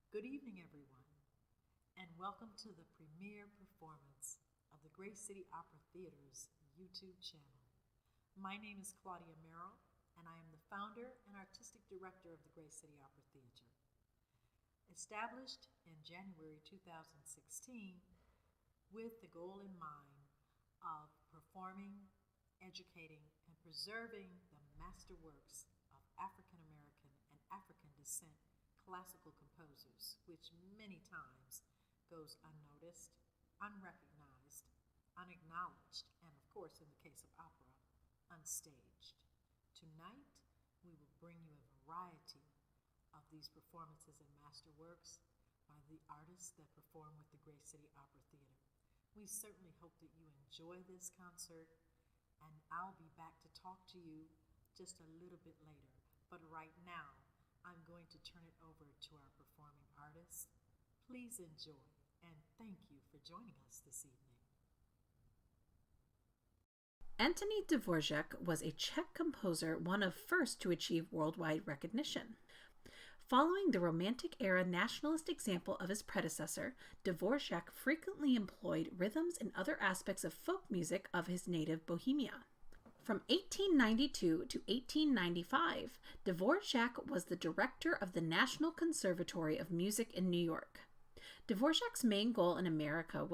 Good evening, everyone, and welcome to the premiere performance of the Gray City Opera Theater's YouTube channel. My name is Claudia Merrill, and I am the founder and artistic director of the Gray City Opera Theater. Established in January 2016 with the goal in mind of performing, educating, and preserving the masterworks of African American and African descent classical composers, which many times goes unnoticed, unrecognized, unacknowledged, and of course, in the case of opera, unstaged. Tonight, we will bring you a variety of these performances and masterworks by the artists that perform with the Gray City Opera Theater. We certainly hope that you enjoy this concert, and I'll be back to talk to you just a little bit later. But right now, I'm going to turn it over to our performing artists. Please enjoy, and thank you for joining us this evening. Antoni Devorzek was a Czech composer, one of first to achieve worldwide recognition. Following the Romantic-era nationalist example of his predecessor, Devorzek frequently employed rhythms and other aspects of folk music of his native Bohemia. From 1892 to 1895, Devorzek was the director of the National Conservatory of Music in New York. Dvorzek's main goal in America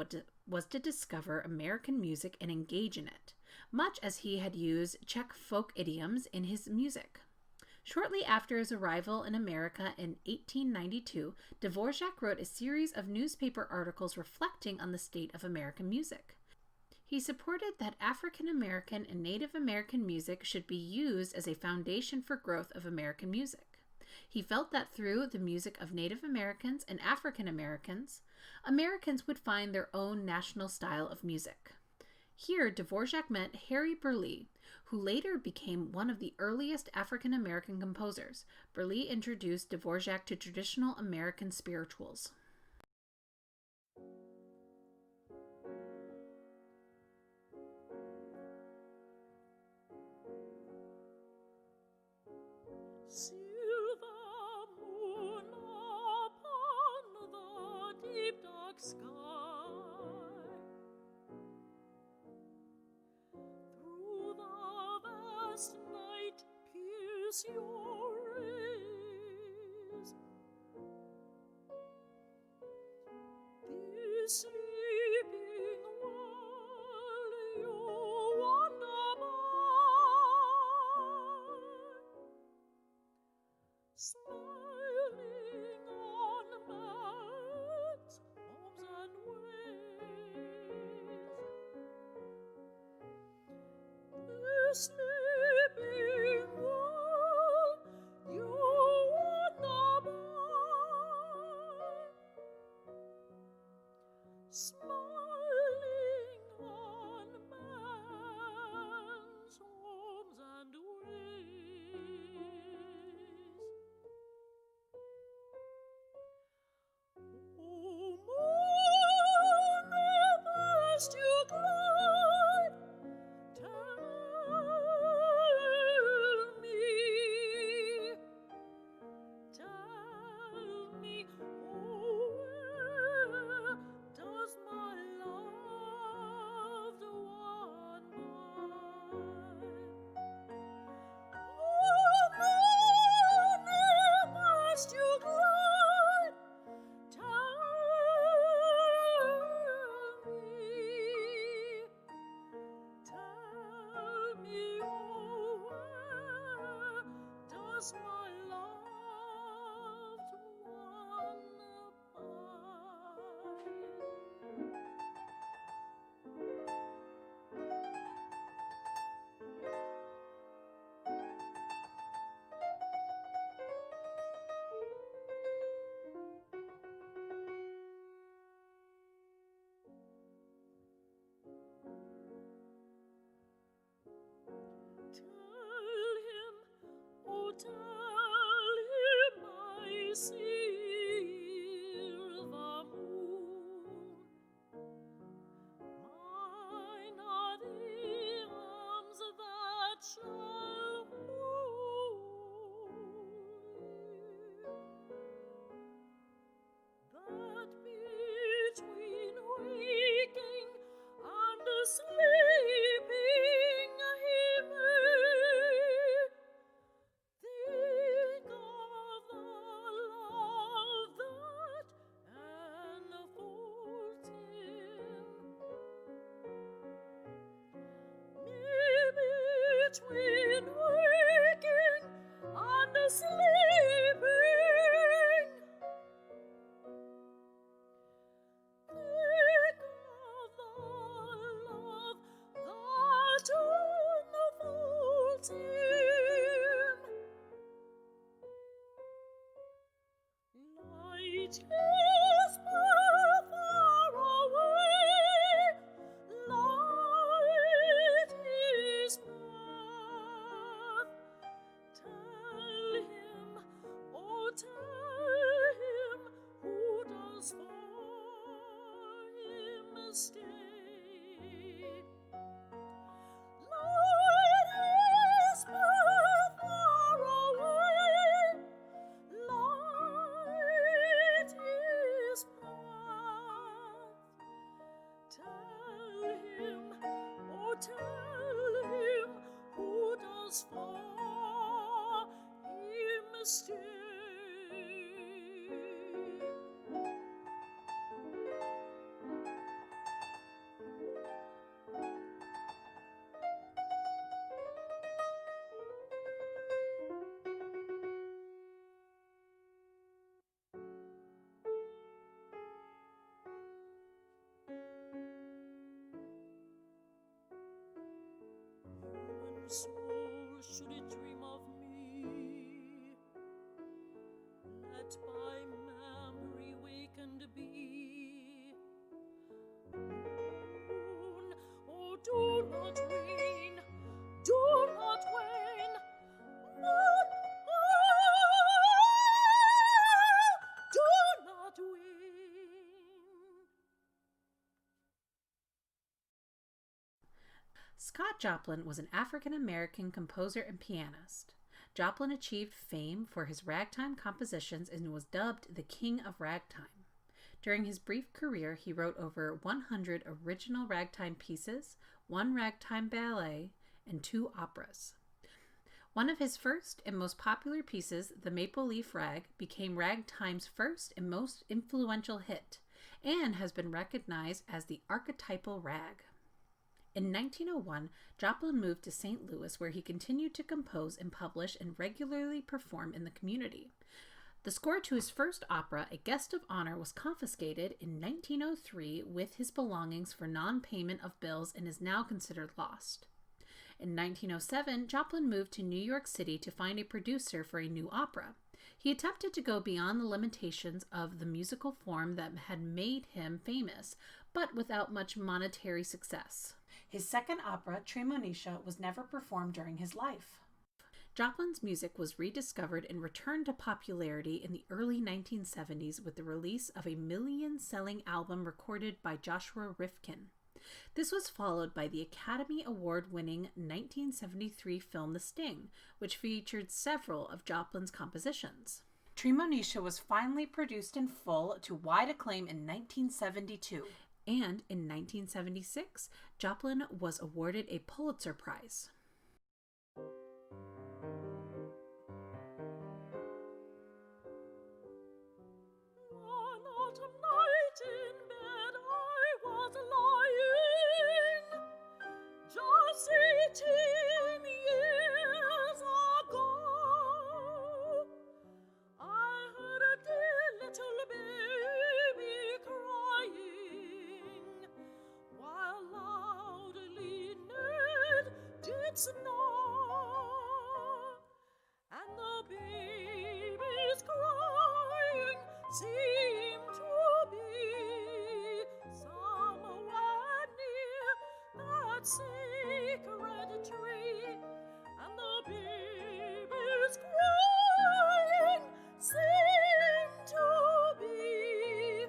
was to discover American music and engage in it, much as he had used Czech folk idioms in his music. Shortly after his arrival in America in 1892, Devorzek wrote a series of newspaper articles reflecting on the state of American music. He supported that African American and Native American music should be used as a foundation for growth of American music. He felt that through the music of Native Americans and African Americans, Americans would find their own national style of music. Here, Devorzek met Harry Burleigh, who later became one of the earliest African American composers. Burleigh introduced Devorzek to traditional American spirituals. Silver moon upon the deep dark sky, through the vast night pierce your rays. This sleeping world you wander by, smiling on man's homes and ways. This sleeping world you wander by, smiling on man's homes and ways. sleeping. Think of the love that unfolds him. Light is far away, light is path. Tell him, oh tell him, who does for him stay. Light is far away, light is path. Tell him, oh tell him, who does for him stay. Human soul, should it dream of me, let by memory wakened be. Moon, oh do not wane, do not wane. Moon, do not wane. Scott Joplin was an African-American composer and pianist. Joplin achieved fame for his ragtime compositions and was dubbed the King of Ragtime. During his brief career, he wrote over 100 original ragtime pieces, 1 ragtime ballet, and 2 operas. One of his first and most popular pieces, The Maple Leaf Rag, became ragtime's first and most influential hit, and has been recognized as the archetypal rag. In 1901, Joplin moved to St. Louis, where he continued to compose and publish and regularly perform in the community. The score to his first opera, A Guest of Honor, was confiscated in 1903 with his belongings for non-payment of bills and is now considered lost. In 1907, Joplin moved to New York City to find a producer for a new opera. He attempted to go beyond the limitations of the musical form that had made him famous, but without much monetary success. His second opera, Tremonisha, was never performed during his life. Joplin's music was rediscovered and returned to popularity in the early 1970s with the release of a million-selling album recorded by Joshua Rifkin. This was followed by the Academy Award-winning 1973 film The Sting, which featured several of Joplin's compositions. Tremonisha was finally produced in full to wide acclaim in 1972. And in 1976, Joplin was awarded a Pulitzer Prize. One autumn night in bed I was lying, just 18 years ago. I heard a dear little baby crying, while loudly Ned did snore, and the baby's crying seemed to be somewhere near that sacred tree, and the baby's crying seemed to be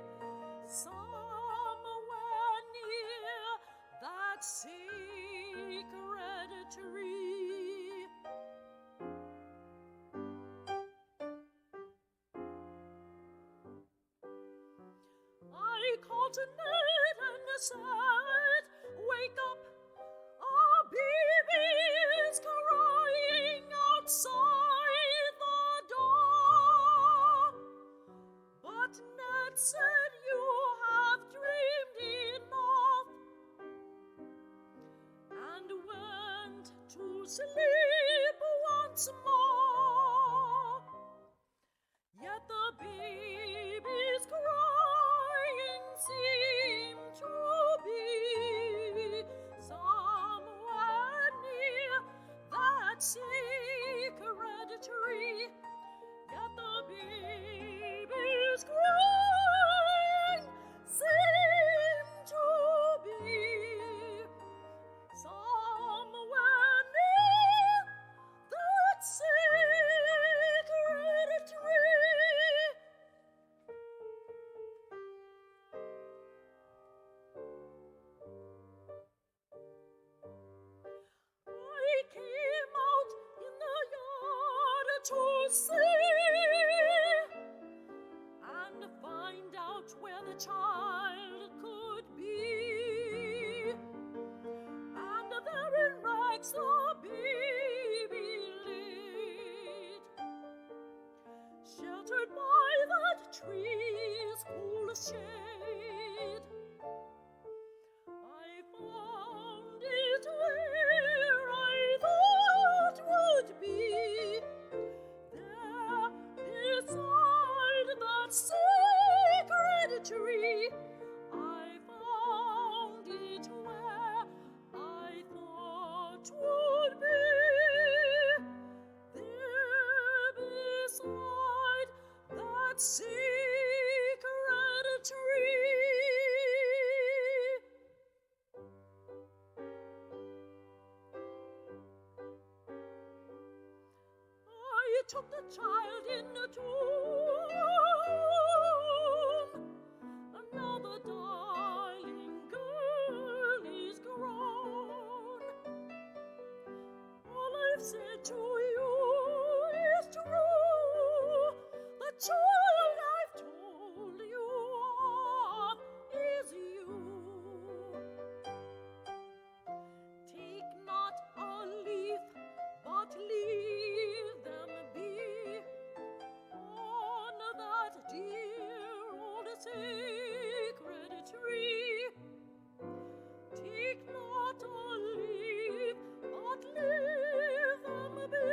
somewhere near that sacred tree. I called Ned and said, "Wake up, our baby is crying outside the door." But Ned said, "You have dreamed enough," and went to sleep once more. see and find out where the child could be. And there in rags the baby laid, sheltered by that tree's cool shade. I found it where I thought would be, there beside that sacred tree. I found it where I thought would be, there beside that sacred tree. I took the child in a tomb, and now the darling girl is grown. All I've said to you is true. The child I've told you of is you. Take not a leaf, but leave them be on that dear old sacred tree. Take not a leaf, but leave them be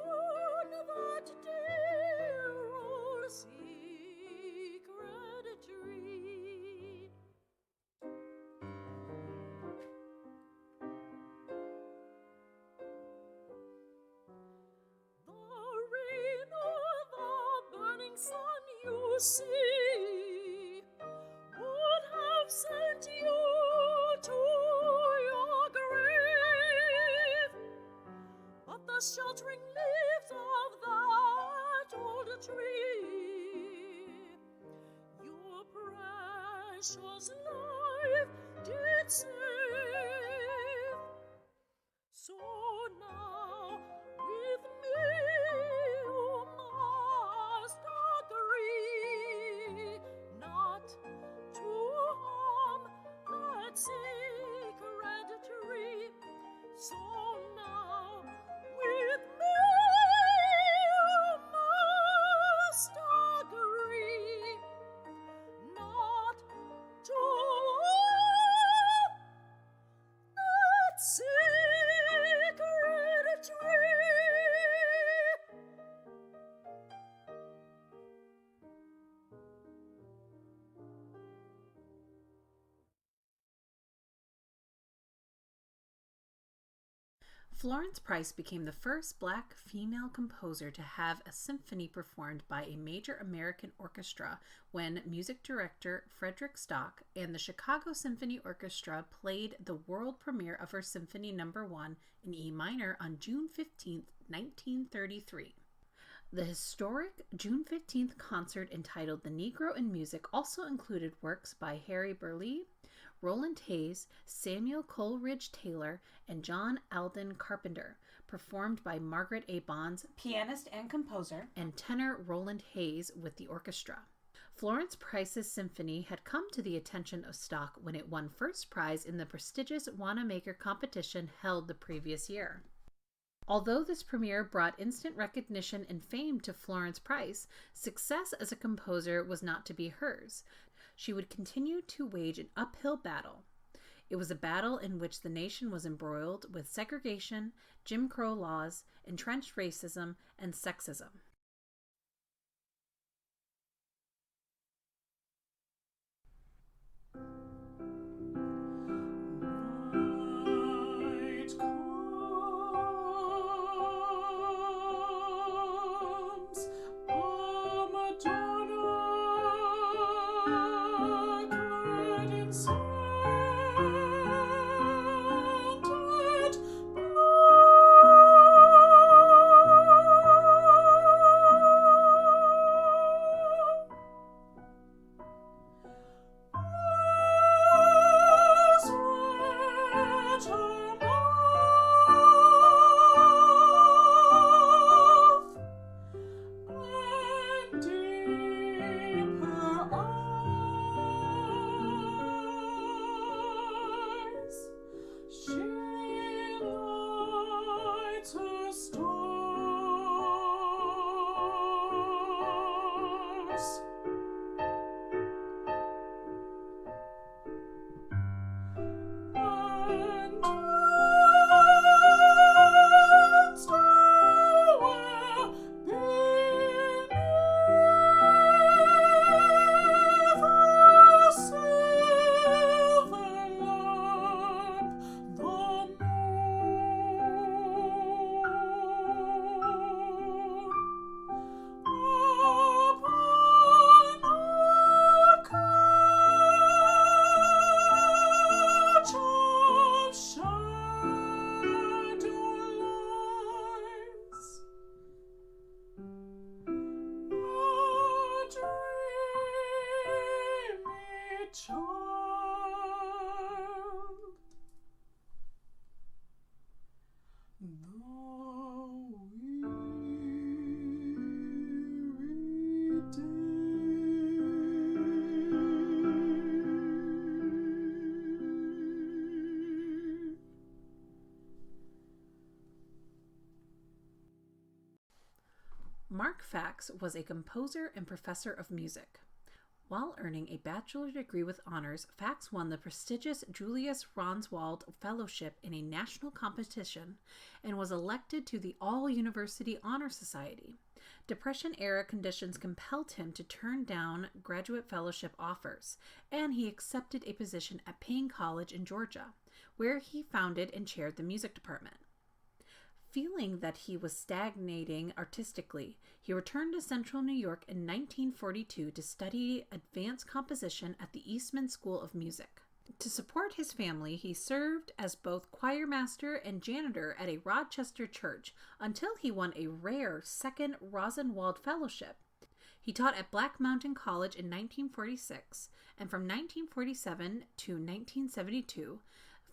on that dear old sacred tree. The rain or the burning sun, you see, would have sent you to your grave, but the sheltering leaves of that old tree your precious life did save. So now with me you must agree not to harm that sacred tree. So now with me you must agree not to harm that sacred tree. Florence Price became the first Black female composer to have a symphony performed by a major American orchestra when music director Frederick Stock and the Chicago Symphony Orchestra played the world premiere of her Symphony No. 1 in E minor on June 15, 1933. The historic June 15th concert entitled The Negro in Music also included works by Harry Burleigh, Roland Hayes, Samuel Coleridge Taylor, and John Alden Carpenter, performed by Margaret A. Bonds, pianist and composer, and tenor Roland Hayes with the orchestra. Florence Price's symphony had come to the attention of Stock when it won first prize in the prestigious Wanamaker competition held the previous year. Although this premiere brought instant recognition and fame to Florence Price, success as a composer was not to be hers. She would continue to wage an uphill battle. It was a battle in which the nation was embroiled with segregation, Jim Crow laws, entrenched racism, and sexism. Mark Fax was a composer and professor of music. While earning a bachelor's degree with honors, Fax won the prestigious Julius Ronswald Fellowship in a national competition and was elected to the All-University Honor Society. Depression-era conditions compelled him to turn down graduate fellowship offers, and he accepted a position at Payne College in Georgia, where he founded and chaired the music department. Feeling that he was stagnating artistically, he returned to Central New York in 1942 to study advanced composition at the Eastman School of Music. To support his family, he served as both choirmaster and janitor at a Rochester church until he won a rare second Rosenwald Fellowship. He taught at Black Mountain College in 1946, and from 1947 to 1972,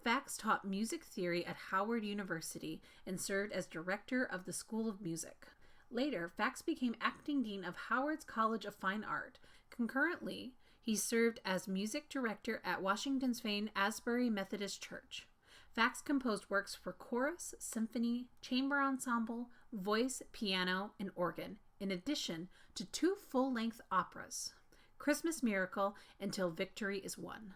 Fax taught music theory at Howard University and served as director of the School of Music. Later, Fax became acting dean of Howard's College of Fine Art. Concurrently, he served as music director at Washington's famed Asbury Methodist Church. Fax composed works for chorus, symphony, chamber ensemble, voice, piano, and organ, in addition to 2 full-length operas, Christmas Miracle and Till Victory is Won.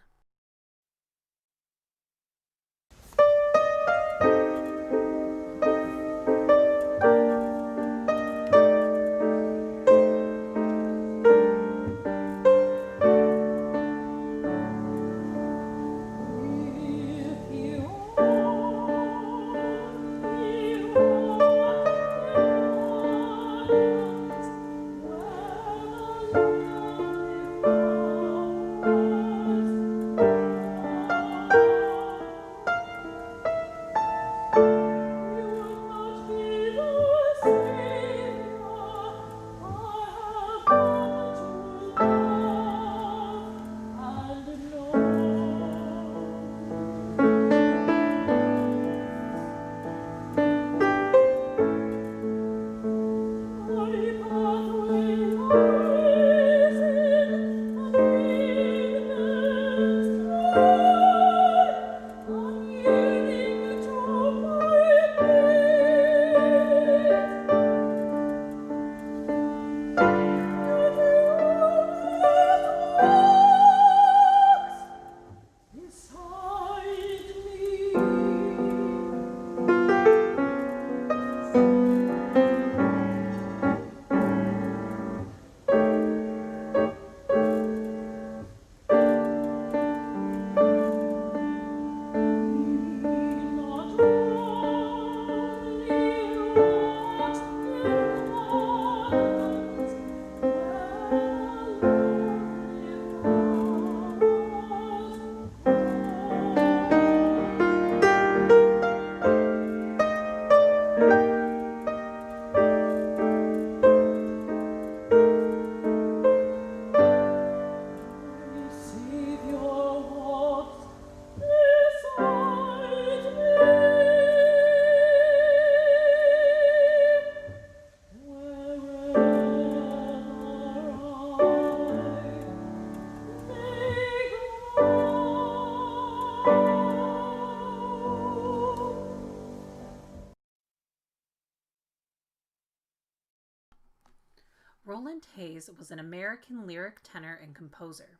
Roland Hayes was an American lyric tenor and composer.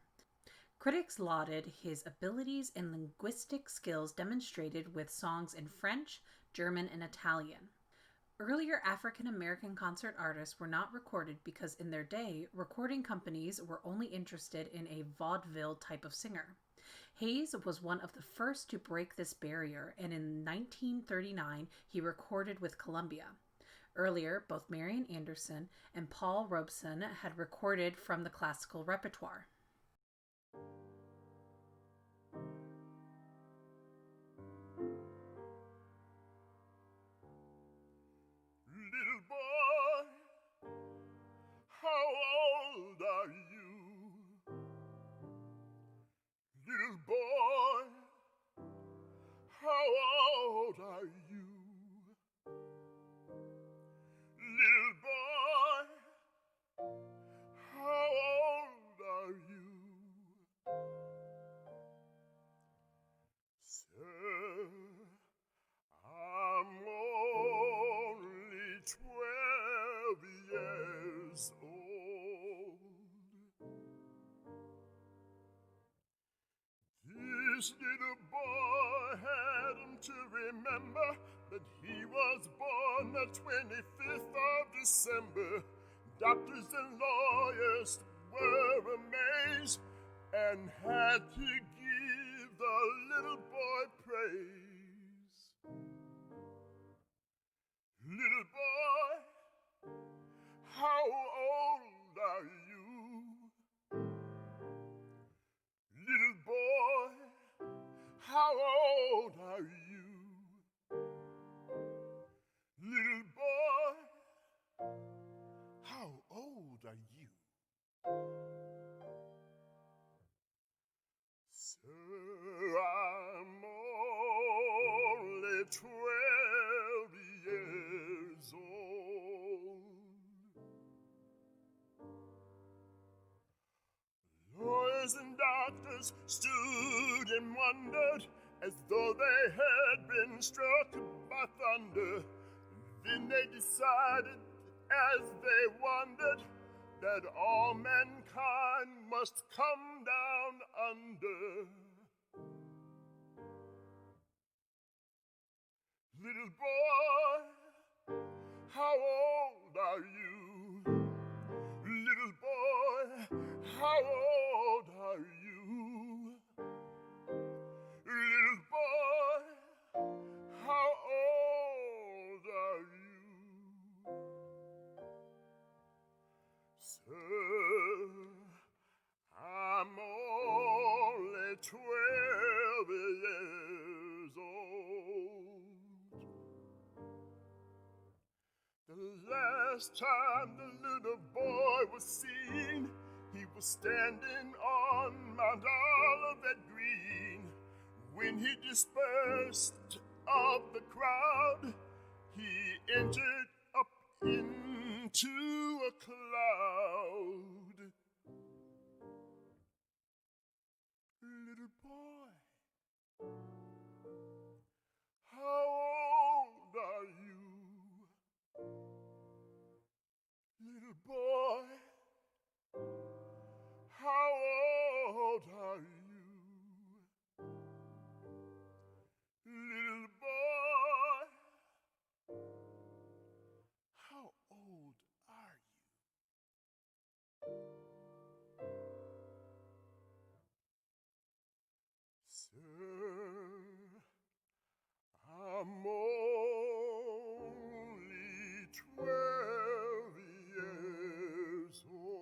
Critics lauded his abilities and linguistic skills demonstrated with songs in French, German, and Italian. Earlier African American concert artists were not recorded because in their day, recording companies were only interested in a vaudeville type of singer. Hayes was one of the first to break this barrier, and in 1939 he recorded with Columbia. Earlier, both Marian Anderson and Paul Robeson had recorded from the classical repertoire. Little boy, how old are you? Little boy, how old are you? Little boy, how old are you? remember that he was born the 25th of December. Doctors and lawyers were amazed and had to give the little boy praise. Little boy, how old are you? Little boy, how old are you? Little boy, how old are you? Sir, I'm only 12 years old. Lawyers and doctors stood and wondered as though they had been struck by thunder. Then they decided, as they wondered, that all mankind must come down under. Little boy, how old are you? Little boy, how old are you? Little boy, how old are you? Sir, I'm only 12 years old. The last time the little boy was seen, he was standing on Mount Olivet Green. When he dispersed of the crowd, he entered up into a cloud. Little boy, how old are you? Little boy, how old are you? Little boy, how old are you? Sir, I'm only 12 years old.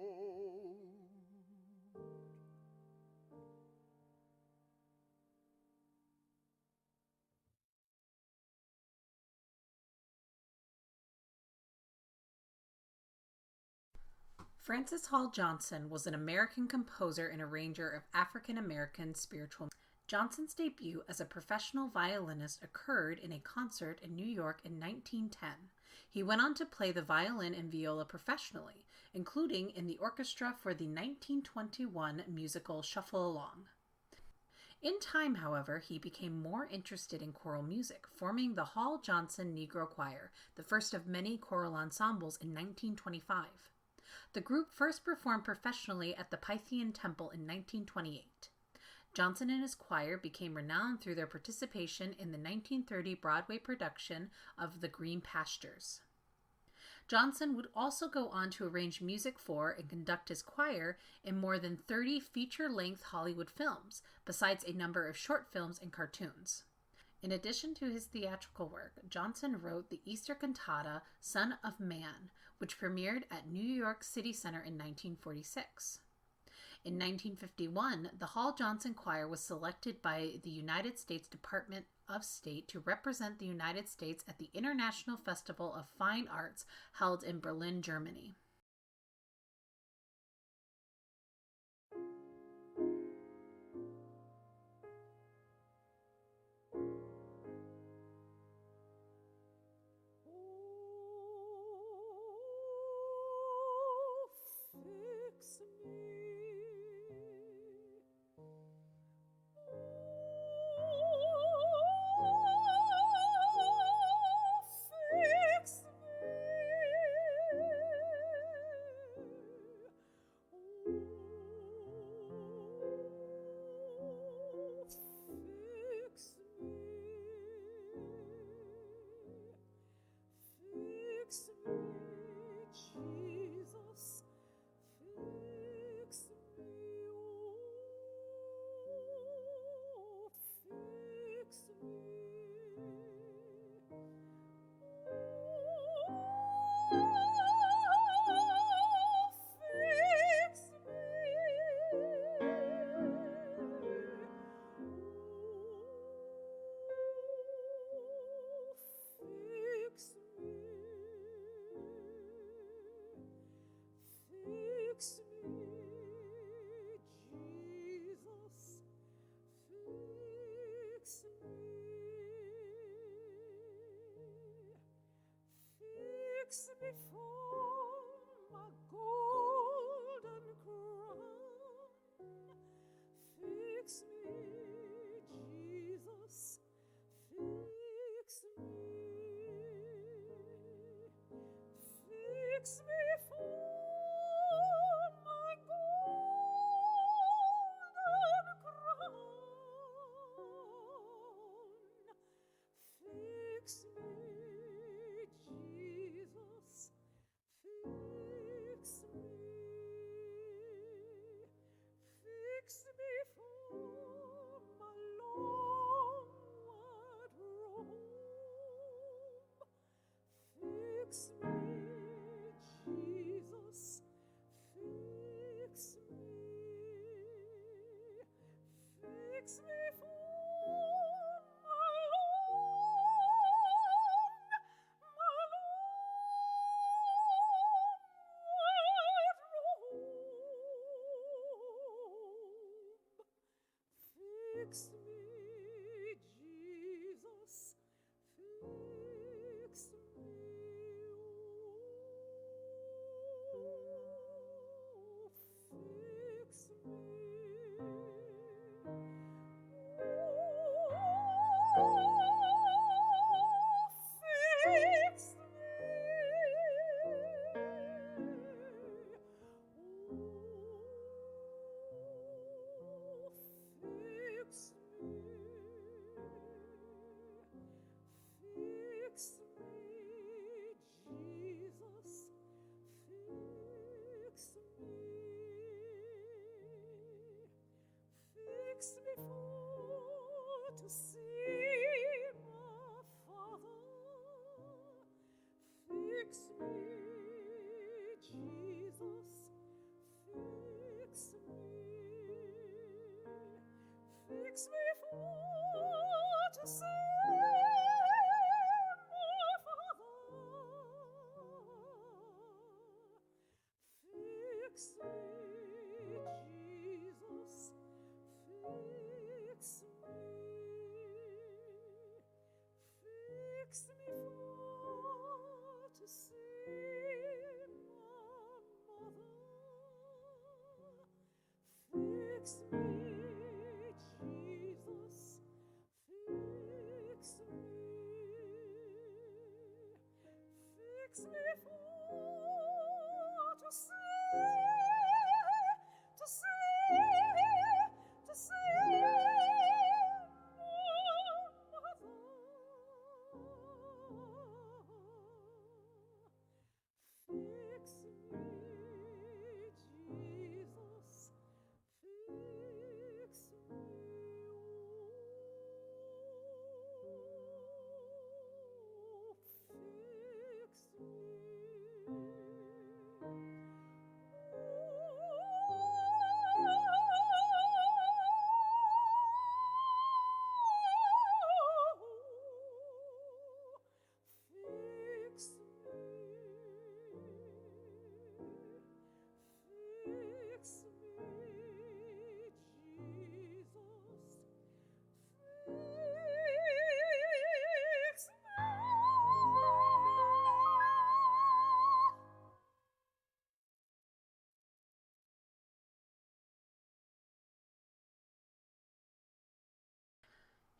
Francis Hall Johnson was an American composer and arranger of African American spiritual music. Johnson's debut as a professional violinist occurred in a concert in New York in 1910. He went on to play the violin and viola professionally, including in the orchestra for the 1921 musical Shuffle Along. In time, however, he became more interested in choral music, forming the Hall Johnson Negro Choir, the first of many choral ensembles, in 1925. The group first performed professionally at the Pythian Temple in 1928. Johnson and his choir became renowned through their participation in the 1930 Broadway production of The Green Pastures. Johnson would also go on to arrange music for and conduct his choir in more than 30 feature-length Hollywood films, besides a number of short films and cartoons. In addition to his theatrical work, Johnson wrote the Easter cantata, Son of Man, which premiered at New York City Center in 1946. In 1951, the Hall Johnson Choir was selected by the United States Department of State to represent the United States at the International Festival of Fine Arts held in Berlin, Germany.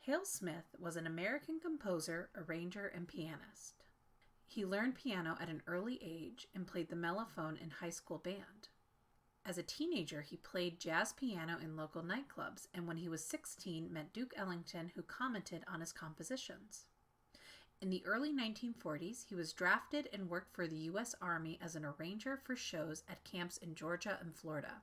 Hale Smith was an American composer, arranger, and pianist. He learned piano at an early age and played the mellophone in high school band. As a teenager, he played jazz piano in local nightclubs, and when he was 16, met Duke Ellington, who commented on his compositions. In the early 1940s, he was drafted and worked for the U.S. Army as an arranger for shows at camps in Georgia and Florida.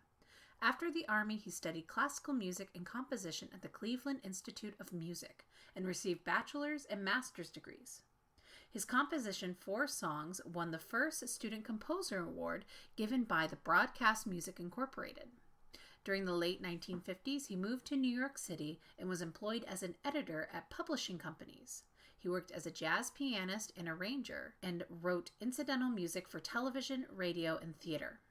After the Army, he studied classical music and composition at the Cleveland Institute of Music and received bachelor's and master's degrees. His composition, 4 Songs, won the first Student Composer Award given by the Broadcast Music Incorporated. During the late 1950s, he moved to New York City and was employed as an editor at publishing companies. He worked as a jazz pianist and arranger and wrote incidental music for television, radio, and theater.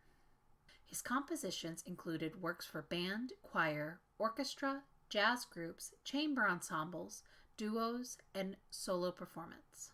His compositions included works for band, choir, orchestra, jazz groups, chamber ensembles, duos, and solo performance.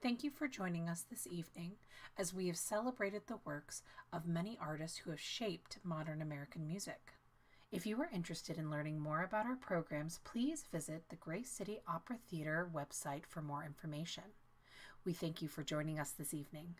Thank you for joining us this evening as we have celebrated the works of many artists who have shaped modern American music. If you are interested in learning more about our programs, please visit the Grace City Opera Theater website for more information. We thank you for joining us this evening.